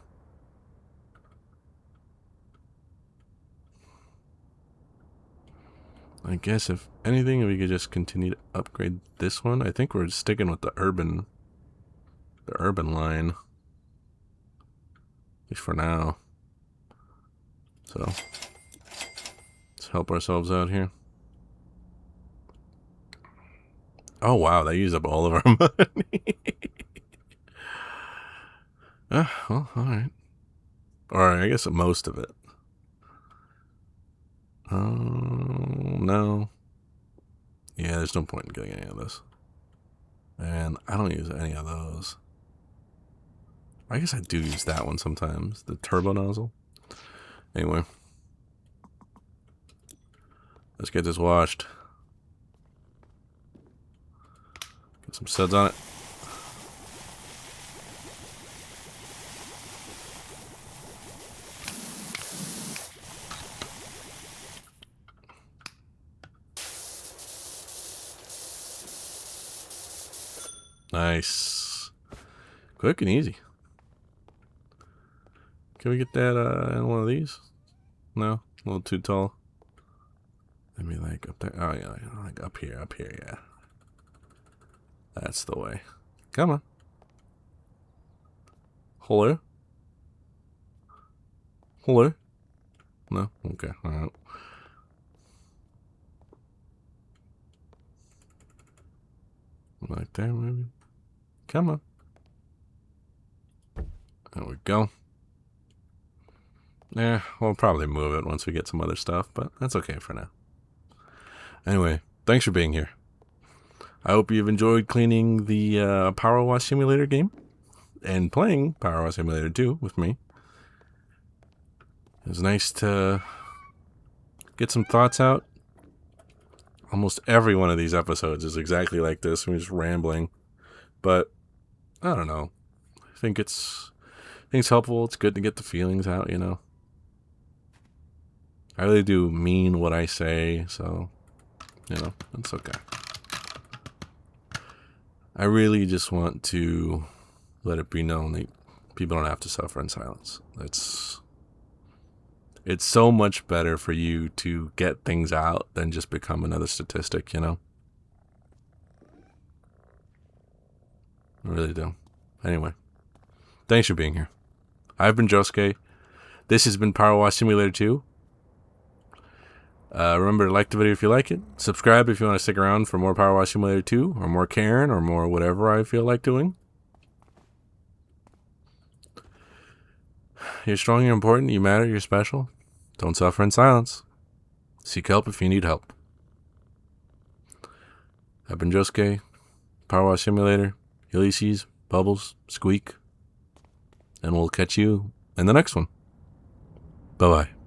I guess if anything, we could just continue to upgrade this one. I think we're sticking with the urban line, at least for now. So let's help ourselves out here. Oh wow, that used up all of our money. Well, all right. Or I guess most of it. No. Yeah, there's no point in getting any of this. And I don't use any of those. I guess I do use that one sometimes. The turbo nozzle. Anyway. Let's get this washed. Get some suds on it. Nice. Quick and easy. Can we get that in one of these? No? A little too tall? Maybe like up there. Oh, yeah. Like up here, yeah. That's the way. Come on. Hello? Hello? No? Okay. Alright. Like there, maybe? Come on. There we go. Yeah, we'll probably move it once we get some other stuff, but that's okay for now. Anyway, thanks for being here. I hope you've enjoyed cleaning the Powerwash Simulator game and playing Powerwash Simulator 2 with me. It was nice to get some thoughts out. Almost every one of these episodes is exactly like this. We're just rambling. But, I don't know. I think it's helpful. It's good to get the feelings out, you know. I really do mean what I say, so, you know, it's okay. I really just want to let it be known that people don't have to suffer in silence. It's so much better for you to get things out than just become another statistic, you know? I really do. Anyway, thanks for being here. I've been Josuke. This has been Powerwash Simulator 2. Remember to like the video if you like it. Subscribe if you want to stick around for more Powerwash Simulator 2, or more Karen, or more whatever I feel like doing. You're strong, you're important, you matter, you're special. Don't suffer in silence. Seek help if you need help. I've been Josuke, Powerwash Simulator, Ulysses, Bubbles, Squeak, and we'll catch you in the next one. Bye-bye.